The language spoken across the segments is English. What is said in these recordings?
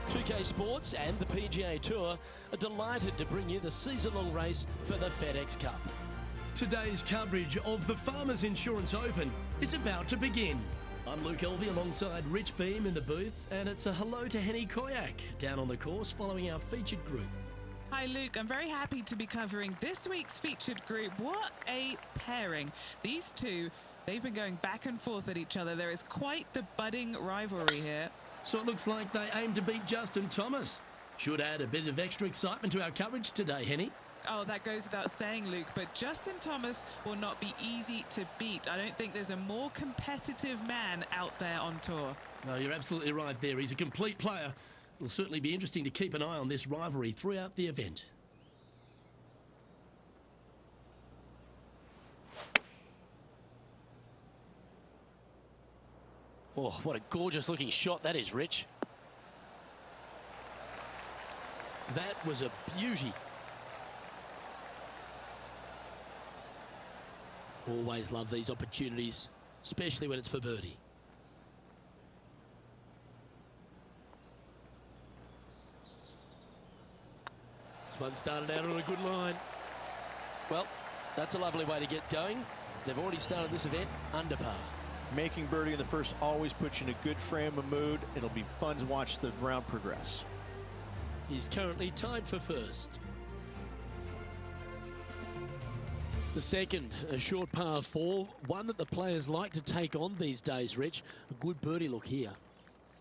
2K Sports and the PGA Tour are delighted to bring you the season-long race for the FedEx Cup. Today's coverage of the Farmers Insurance Open is about to begin. I'm Luke Elvey alongside Rich Beam in the booth, and it's a hello to Henny Koyak down on the course following our featured group. Hi Luke, I'm very happy to be covering this week's featured group. What a pairing. These two, they've been going back and forth at each other. There is quite the budding rivalry here. So it looks like they aim to beat Justin Thomas. Should add a bit of extra excitement to our coverage today, Henny. Oh, that goes without saying, Luke, but Justin Thomas will not be easy to beat. I don't think there's a more competitive man out there on tour. No, you're absolutely right there. He's a complete player. It'll certainly be interesting to keep an eye on this rivalry throughout the event. Oh, what a gorgeous looking shot that is, Rich. That was a beauty. Always love these opportunities, especially when it's for birdie. This one started out on a good line. Well, that's a lovely way to get going. They've already started this event under par. Making birdie in the first always puts you in a good frame of mood. It'll be fun to watch the round progress. He's currently tied for first. The second, a short par 4, one that the players like to take on these days, Rich. A good birdie look here.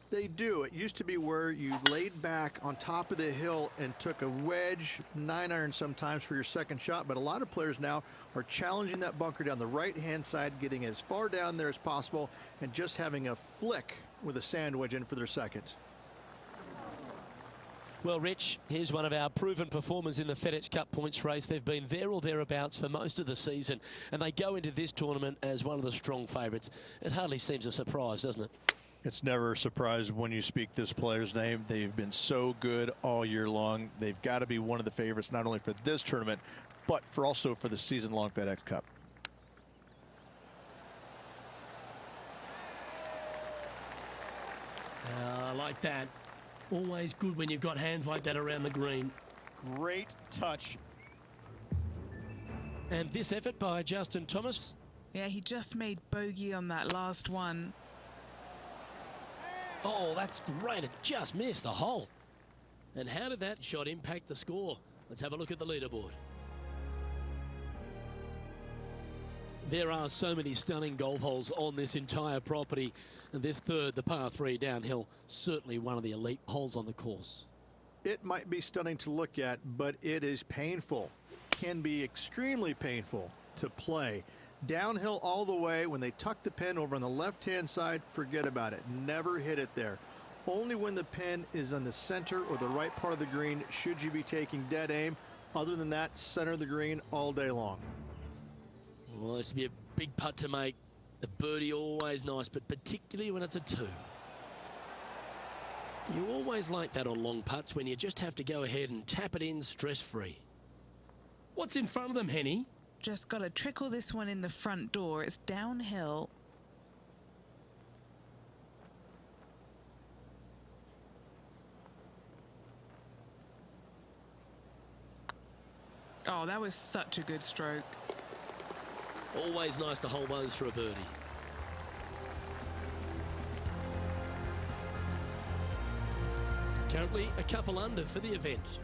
They do. It used to be where you laid back on top of the hill and took a wedge, 9-iron sometimes for your second shot, but a lot of players now are challenging that bunker down the right-hand side, getting as far down there as possible, and just having a flick with a sand wedge in for their second. Well, Rich, here's one of our proven performers in the FedEx Cup points race. They've been there or thereabouts for most of the season, and they go into this tournament as one of the strong favourites. It hardly seems a surprise, doesn't it? It's never a surprise when you speak this player's name. They've been so good all year long. They've got to be one of the favorites, not only for this tournament, but also for the season-long FedEx Cup. I like that. Always good when you've got hands like that around the green. Great touch. And this effort by Justin Thomas. Yeah, he just made bogey on that last one. Oh, that's great. It just missed the hole. And how did that shot impact the score? Let's have a look at the leaderboard. There are so many stunning golf holes on this entire property. And this third, the par 3 downhill, certainly one of the elite holes on the course. It might be stunning to look at, but it is painful. Can be extremely painful to play. Downhill all the way. When they tuck the pin over on the left-hand side, forget about it. Never hit it there. Only when the pin is on the center or the right part of the green should you be taking dead aim. Other than that, center of the green all day long. Well, this would be a big putt to make. A birdie always nice, but particularly when it's a 2. You always like that on long putts when you just have to go ahead and tap it in stress-free. What's in front of them, Henny? Just got to trickle this one in the front door. It's downhill. Oh, that was such a good stroke. Always nice to hold those for a birdie. Currently a couple under for the event.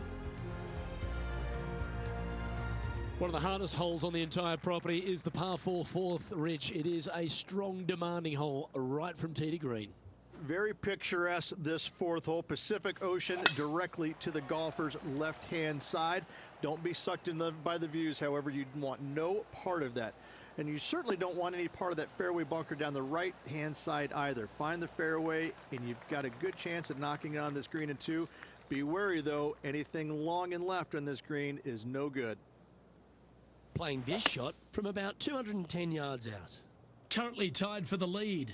One of the hardest holes on the entire property is the par 4 fourth, Rich. It is a strong, demanding hole right from tee to green. Very picturesque, this fourth hole. Pacific Ocean directly to the golfer's left-hand side. Don't be sucked in by the views, however. You want no part of that. And you certainly don't want any part of that fairway bunker down the right-hand side either. Find the fairway, and you've got a good chance at knocking it on this green in 2. Be wary, though. Anything long and left on this green is no good. Playing this shot from about 210 yards out. Currently tied for the lead.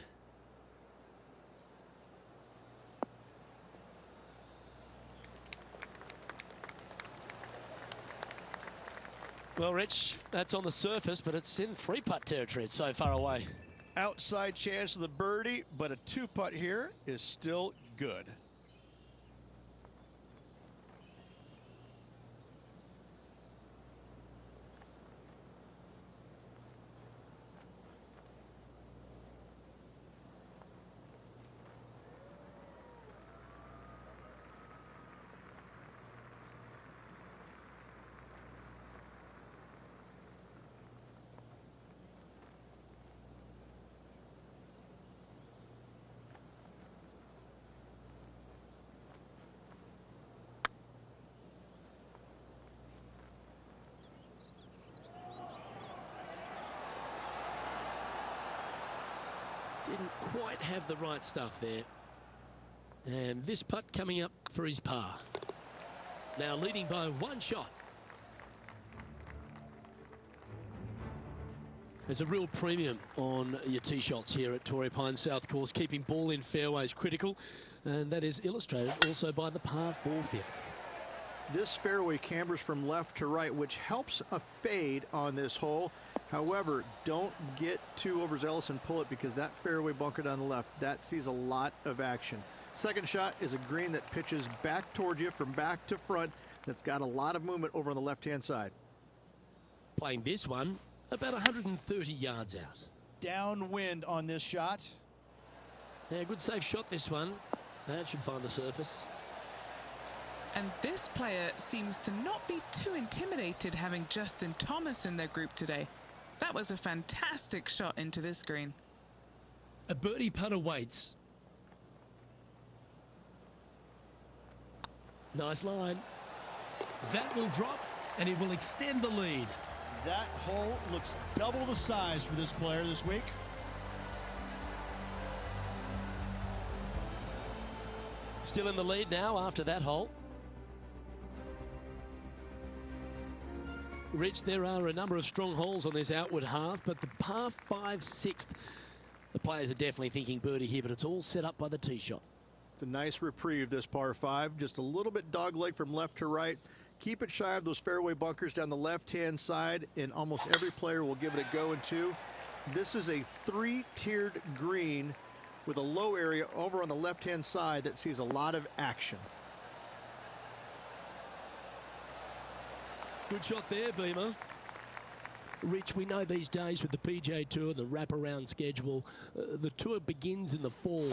Well, Rich, that's on the surface, but it's in 3-putt territory. It's so far away. Outside chance of the birdie, but a 2-putt here is still good. Didn't quite have the right stuff there. And this putt coming up for his par. Now leading by one shot. There's a real premium on your tee shots here at Torrey Pines South Course. Keeping ball in fairways critical. And that is illustrated also by the par 4 fifth. This fairway cambers from left to right, which helps a fade on this hole. However, don't get too overzealous and pull it, because that fairway bunker down the left, that sees a lot of action. Second shot is a green that pitches back toward you from back to front. That's got a lot of movement over on the left-hand side. Playing this one about 130 yards out. Downwind on this shot. Yeah, good safe shot this one. That should find the surface. And this player seems to not be too intimidated having Justin Thomas in their group today. That was a fantastic shot into this green. A birdie putt awaits. Nice line. That will drop, and it will extend the lead. That hole looks double the size for this player this week. Still in the lead now after that hole. Rich, there are a number of strong holes on this outward half, but the par 5 6th, the players are definitely thinking birdie here, but it's all set up by the tee shot. It's a nice reprieve, this par 5. Just a little bit dogleg from left to right. Keep it shy of those fairway bunkers down the left-hand side, and almost every player will give it a go in two. This is a 3-tiered green with a low area over on the left-hand side that sees a lot of action. Good shot there, Beamer. Rich, we know these days with the PGA Tour, the wraparound schedule, the tour begins in the fall,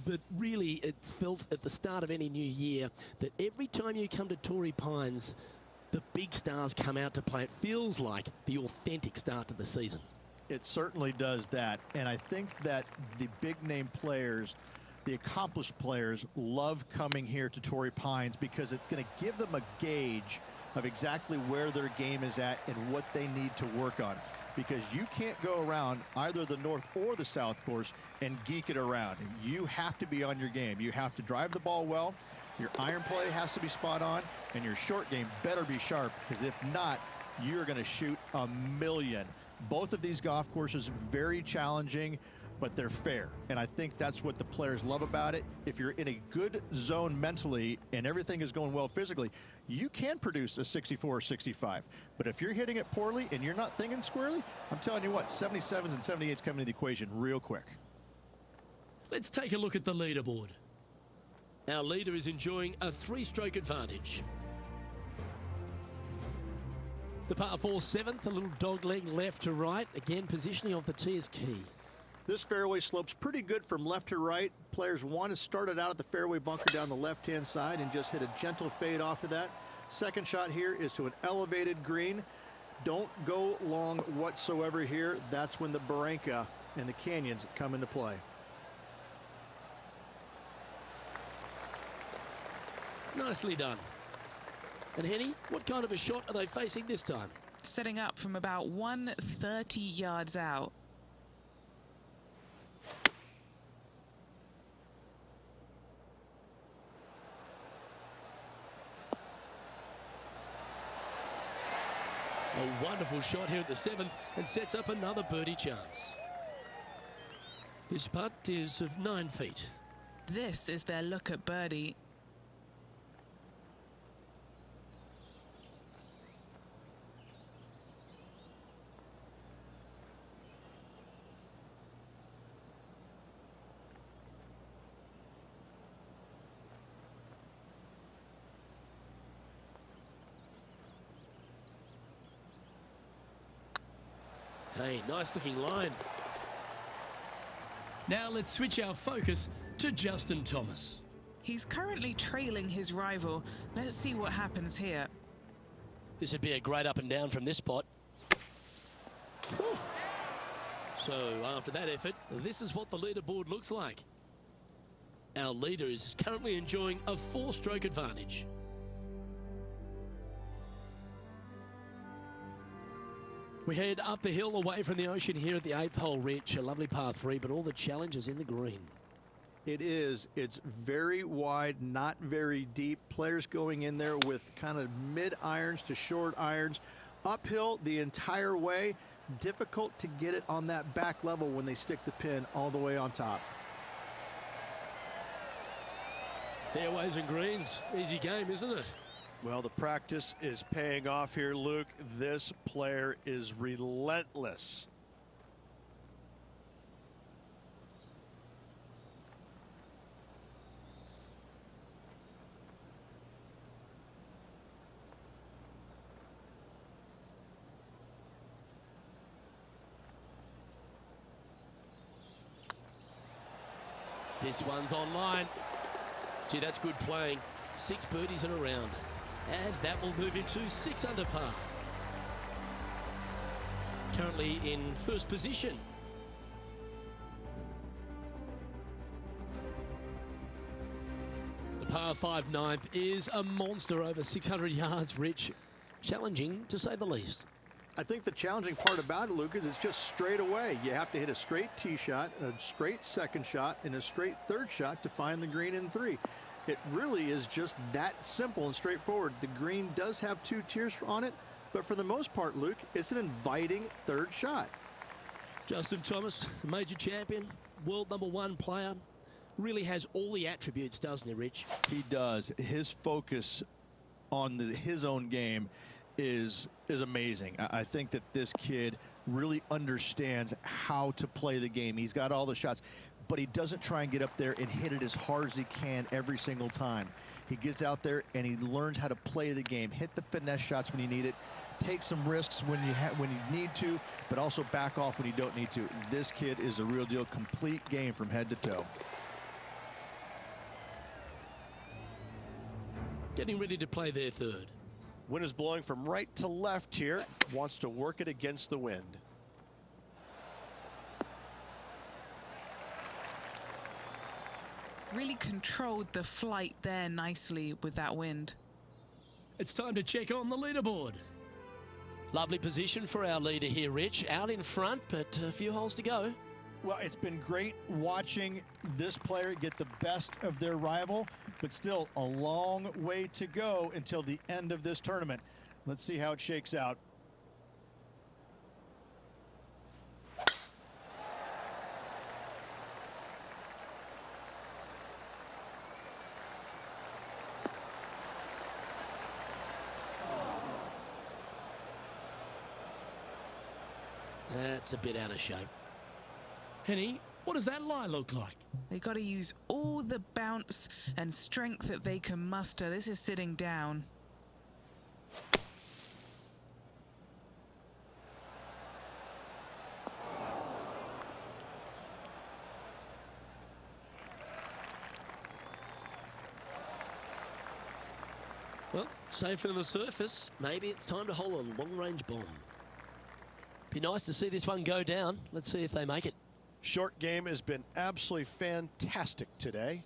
but really it's felt at the start of any new year that every time you come to Torrey Pines, the big stars come out to play. It feels like the authentic start to the season. It certainly does that, and I think that the big name players, the accomplished players, love coming here to Torrey Pines because it's going to give them a gauge of exactly where their game is at and what they need to work on, because you can't go around either the north or the south course and geek it around. You have to be on your game. You have to drive the ball well, your iron play has to be spot on, and your short game better be sharp, because if not, you're going to shoot a million. Both of these golf courses very challenging, but they're fair, and I think that's what the players love about it. If you're in a good zone mentally and everything is going well physically, you can produce a 64 or 65. But if you're hitting it poorly and you're not thinking squarely, I'm telling you what, 77s and 78s come into the equation real quick. Let's take a look at the leaderboard. Our leader is enjoying a 3-stroke advantage. The par 4 7th, a little dogleg left to right. Again, positioning of the tee is key. This fairway slopes pretty good from left to right. Players want to start it out at the fairway bunker down the left-hand side and just hit a gentle fade off of that. Second shot here is to an elevated green. Don't go long whatsoever here. That's when the Barranca and the canyons come into play. Nicely done. And Henny, what kind of a shot are they facing this time? Setting up from about 130 yards out. A wonderful shot here at the 7th and sets up another birdie chance. This putt is of 9 feet. This is their look at birdie. Hey, nice looking line. Now let's switch our focus to Justin Thomas. He's currently trailing his rival. Let's see what happens here. This would be a great up and down from this spot. Whew. So after that effort, this is what the leaderboard looks like. Our leader is currently enjoying a 4-stroke advantage. We head up the hill away from the ocean here at the 8th hole, Rich. A lovely par 3, but all the challenges in the green. It is. It's very wide, not very deep. Players going in there with kind of mid irons to short irons. Uphill the entire way. Difficult to get it on that back level when they stick the pin all the way on top. Fairways and greens. Easy game, isn't it? Well, the practice is paying off here, Luke. This player is relentless. This one's online. Gee, that's good playing. 6 birdies in a round. And that will move him to 6 under par. Currently in first position. The par 5 ninth is a monster, over 600 yards, Rich. Challenging, to say the least. I think the challenging part about it, Luke, is it's just straight away. You have to hit a straight tee shot, a straight second shot, and a straight third shot to find the green in 3. It really is just that simple and straightforward. The green does have 2 tiers on it, but for the most part, Luke, it's an inviting third shot. Justin Thomas, major champion, world #1 player, really has all the attributes, doesn't he, Rich? He does. His focus on his own game is amazing. I think that this kid really understands how to play the game. He's got all the shots, but he doesn't try and get up there and hit it as hard as he can every single time. He gets out there and he learns how to play the game, hit the finesse shots when you need it, take some risks when you need to, but also back off when you don't need to. This kid is a real deal, complete game from head to toe. Getting ready to play their third. Wind is blowing from right to left here. Wants to work it against the wind. Really controlled the flight there nicely with that wind. It's time to check on the leaderboard. Lovely position for our leader here, Rich. Out in front, but a few holes to go. Well, it's been great watching this player get the best of their rival, but still a long way to go until the end of this tournament. Let's see how it shakes out. That's a bit out of shape. Henny, what does that lie look like? They got to use all the bounce and strength that they can muster. This is sitting down. Well, safe on the surface. Maybe it's time to hold a long-range bomb. Be nice to see this one go down. Let's see if they make it. Short game has been absolutely fantastic today.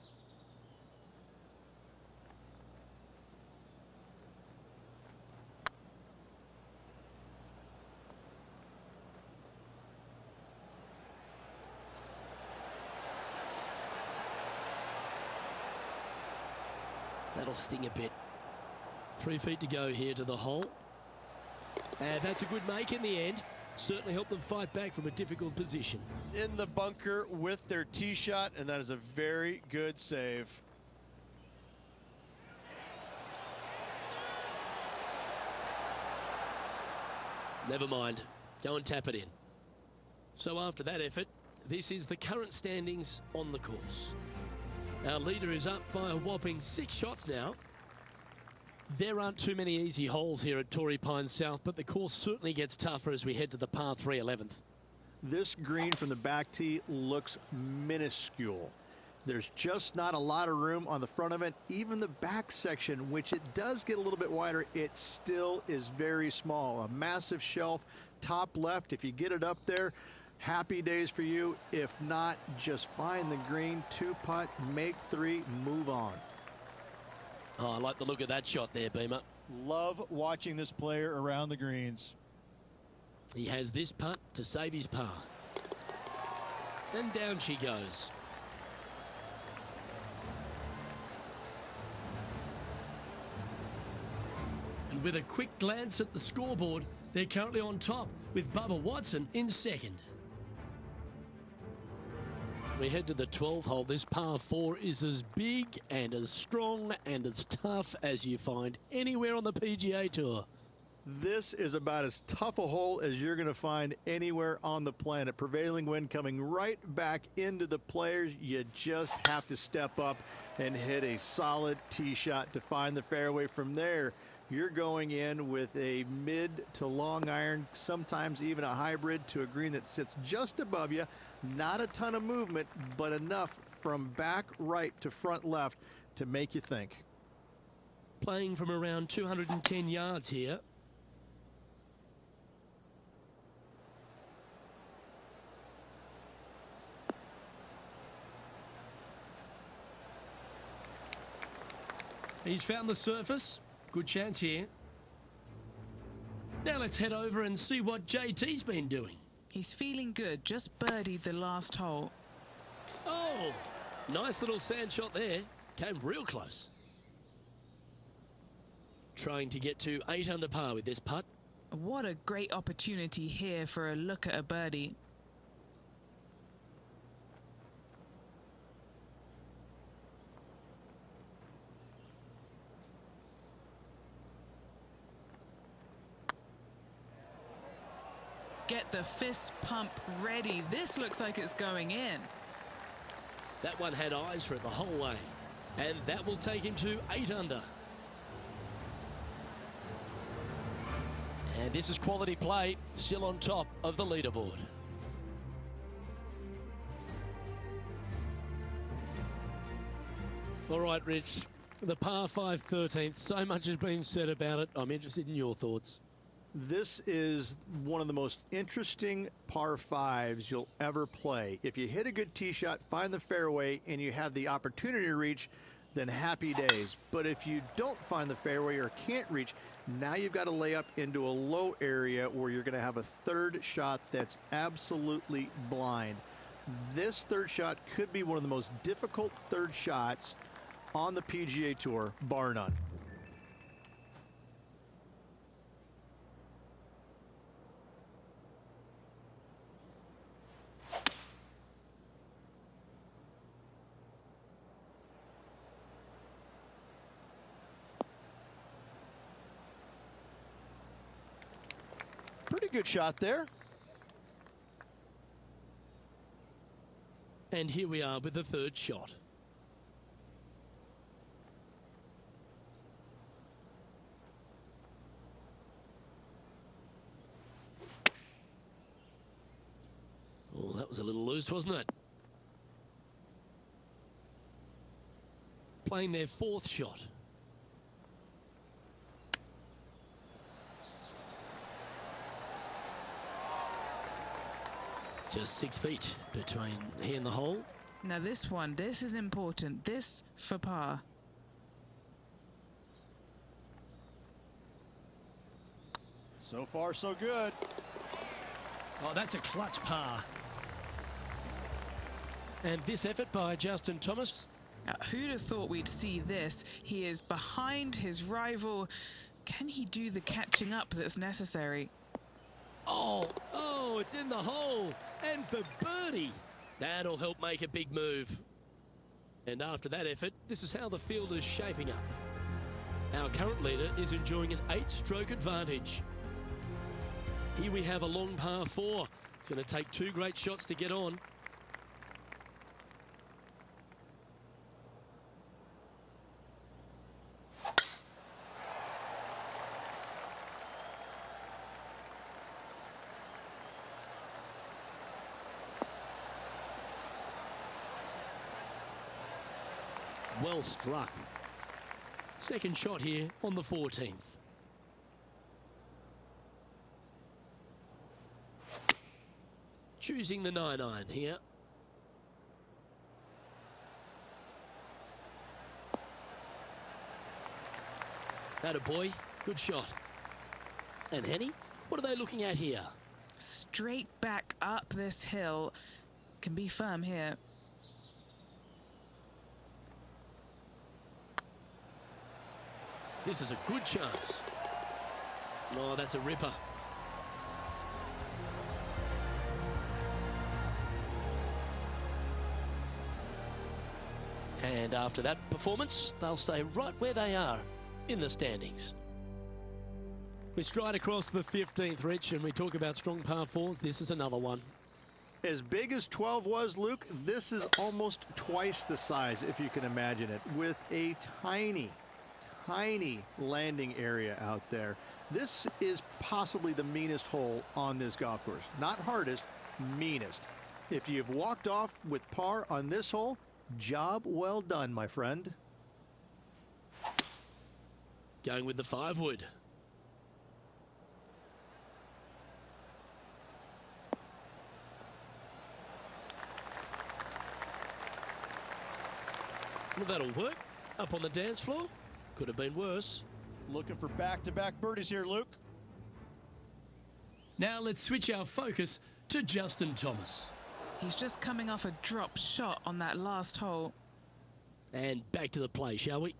That'll sting a bit. 3 feet to go here to the hole. And that's a good make in the end. Certainly helped them fight back from a difficult position. In the bunker with their tee shot, and that is a very good save. Never mind. Go and tap it in. So after that effort, this is the current standings on the course. Our leader is up by a whopping 6 shots now. There aren't too many easy holes here at Torrey Pines South, but the course certainly gets tougher as we head to the par 3 11th. This green from the back tee looks minuscule. There's just not a lot of room on the front of it. Even the back section, which it does get a little bit wider, it still is very small. A massive shelf, top left. If you get it up there, happy days for you. If not, just find the green, 2-putt, make 3, move on. Oh, I like the look of that shot there, Beamer. Love watching this player around the greens. He has this putt to save his par. And down she goes. And with a quick glance at the scoreboard, they're currently on top with Bubba Watson in second. We head to the 12th hole. This par 4 is as big and as strong and as tough as you find anywhere on the PGA Tour. This is about as tough a hole as you're going to find anywhere on the planet. Prevailing wind coming right back into the players. You just have to step up and hit a solid tee shot to find the fairway. From there, you're going in with a mid to long iron, sometimes even a hybrid, to a green that sits just above you. Not a ton of movement, but enough from back right to front left to make you think. Playing from around 210 yards here. He's found the surface. Good chance here. Now let's head over and see what JT's been doing. He's feeling good, just birdied the last hole. Oh, nice little sand shot there. Came real close. Trying to get to 8 under par with this putt. What a great opportunity here for a look at a birdie. Get the fist pump ready. This looks like it's going in. That one had eyes for it the whole way. And that will take him to 8 under. And this is quality play, still on top of the leaderboard. All right, Rich, the par 5 13th, so much has been said about it. I'm interested in your thoughts. This is one of the most interesting par 5s you'll ever play. If you hit a good tee shot, find the fairway, and you have the opportunity to reach, then happy days. But if you don't find the fairway or can't reach, now you've got to lay up into a low area where you're going to have a third shot that's absolutely blind. This third shot could be one of the most difficult third shots on the PGA Tour, bar none. Pretty good shot there. And here we are with the third shot. Oh, that was a little loose, wasn't it? Playing their fourth shot. Just 6 feet between he and the hole. Now this one, this is important. This for par. So far, so good. Oh, that's a clutch par. And this effort by Justin Thomas. Now, who'd have thought we'd see this? He is behind his rival. Can he do the catching up that's necessary? Oh, it's in the hole. And for birdie. That'll help make a big move. And after that effort, this is how the field is shaping up. Our current leader is enjoying an 8-stroke advantage. Here we have a long par 4. It's going to take 2 great shots to get on. Well struck. Second shot here on the 14th. Choosing the 9-iron here. Atta boy, good shot. And Henny, what are they looking at here? Straight back up this hill. Can be firm here. This is a good chance. Oh, that's a ripper. And after that performance, they'll stay right where they are in the standings. We stride across the 15th, Rich, and we talk about strong par fours. This is another one. As big as 12 was, Luke, this is almost twice the size, if you can imagine it, with a tiny landing area out there. This is possibly the meanest hole on this golf course. Not hardest, meanest. If you've walked off with par on this hole, job well done, my friend. Going with the 5-wood. Well, that'll work. Up on the dance floor. Could have been worse. Looking for back-to-back birdies here, Luke. Now let's switch our focus to Justin Thomas. He's just coming off a drop shot on that last hole. And back to the play, shall we?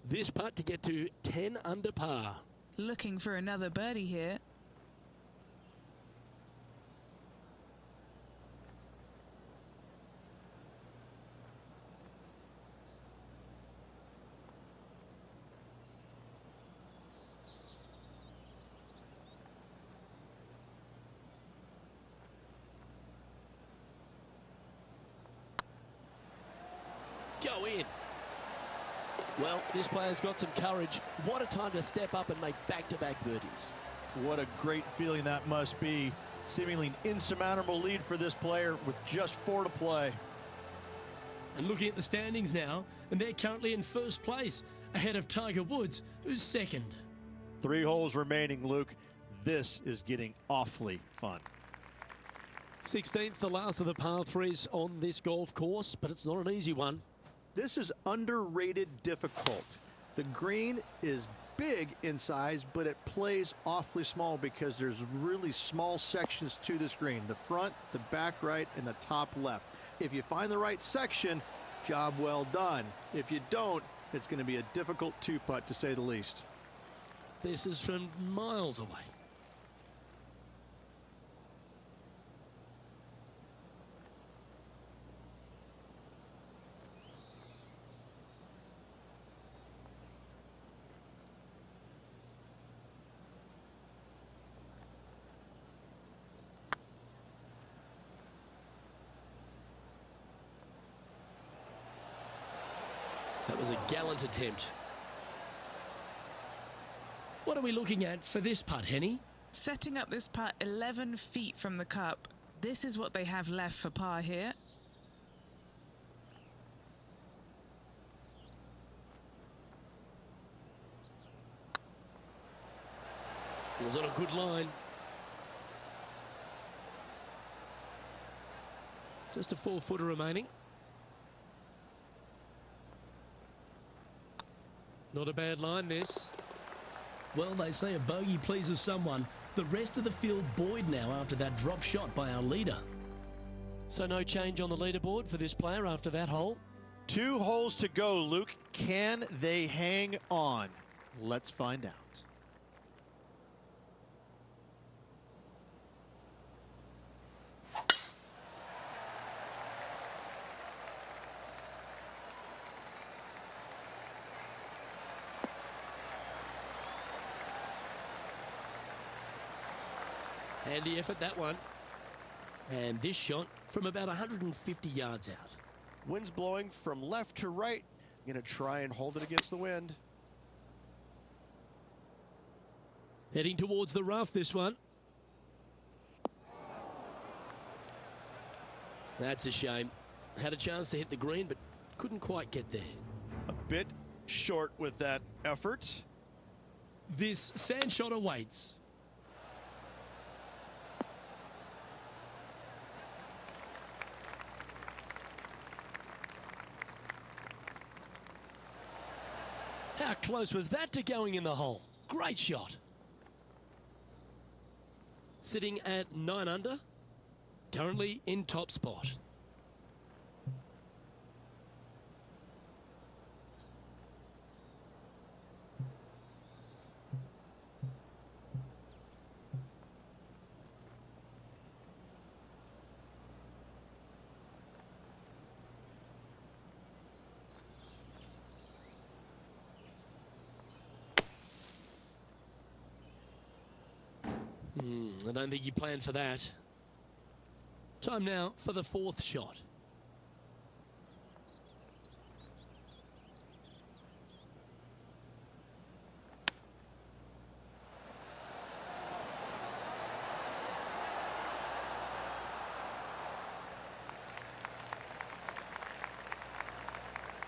This putt to get to 10 under par. Looking for another birdie here. Go in. Well, this player's got some courage. What a time to step up and make back-to-back birdies. What a great feeling that must be. Seemingly an insurmountable lead for this player with just 4 to play. And looking at the standings now, and they're currently in first place, ahead of Tiger Woods, who's second. 3 holes remaining, Luke. This is getting awfully fun. 16th, the last of the par 3s on this golf course, but it's not an easy one. This is underrated difficult. The green is big in size, but it plays awfully small because there's really small sections to this green. The front, the back right, and the top left. If you find the right section, job well done. If you don't, it's going to be a difficult 2-putt to say the least. This is from miles away. That was a gallant attempt. What are we looking at for this putt, Henny? Setting up this putt 11 feet from the cup. This is what they have left for par here. It was on a good line. Just a 4-footer remaining. Not a bad line, this. Well, they say a bogey pleases someone. The rest of the field buoyed now after that drop shot by our leader. So no change on the leaderboard for this player after that hole. 2 holes to go, Luke. Can they hang on? Let's find out. Handy effort, that one. And this shot from about 150 yards out. Wind's blowing from left to right. Gonna try and hold it against the wind. Heading towards the rough, this one. That's a shame. Had a chance to hit the green, but couldn't quite get there. A bit short with that effort. This sand shot awaits. How close was that to going in the hole? Great shot. sitting at 9 under, currently in top spot. I don't think he planned for that. Time now for the 4th shot.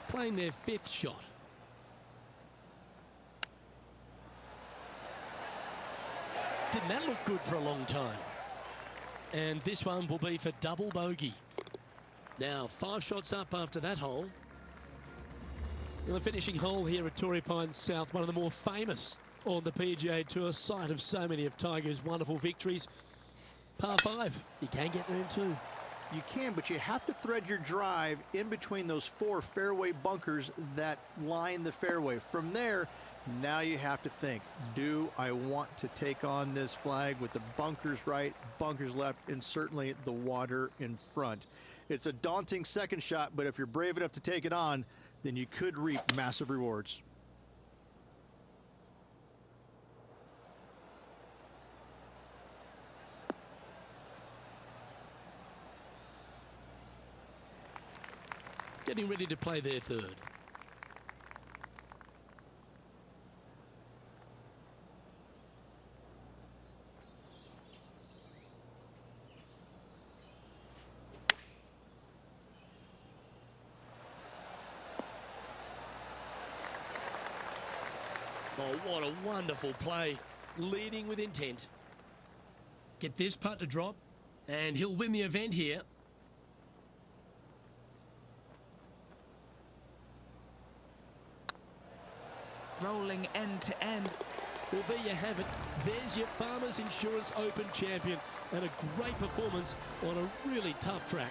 Playing their 5th shot. Didn't that look good for a long time? And this one will be for double bogey. Now 5 shots up after that hole. And the finishing hole here at Torrey Pines South, one of the more famous on the PGA Tour, site of so many of Tiger's wonderful victories. Par 5, you can get there in 2. You can, but you have to thread your drive in between those 4 fairway bunkers that line the fairway. From there, now you have to think, do I want to take on this flag with the bunkers right, bunkers left, and certainly the water in front? It's a daunting second shot, but if you're brave enough to take it on, then you could reap massive rewards. Getting ready to play their 3rd. Oh, what a wonderful play. Leading with intent. Get this putt to drop, and he'll win the event here. Rolling end to end. Well, there you have it. There's your Farmers Insurance Open champion, and a great performance on a really tough track.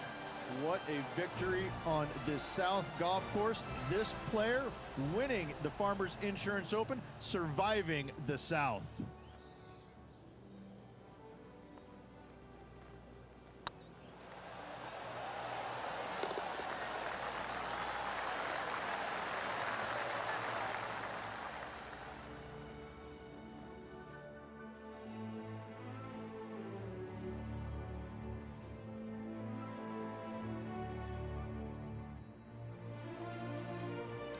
What a victory on this South golf course. This player winning the Farmers Insurance Open, surviving the South.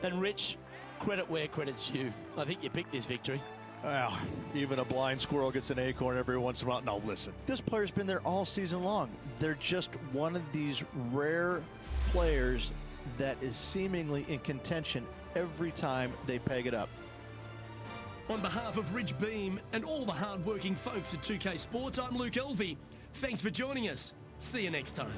And Rich, credit where credit's due. I think you picked this victory. Well, even a blind squirrel gets an acorn every once in a while. Now listen, this player's been there all season long. They're just one of these rare players that is seemingly in contention every time they peg it up. On behalf of Rich Beam and all the hard-working folks at 2K Sports, I'm Luke Elvey. Thanks for joining us. See you next time.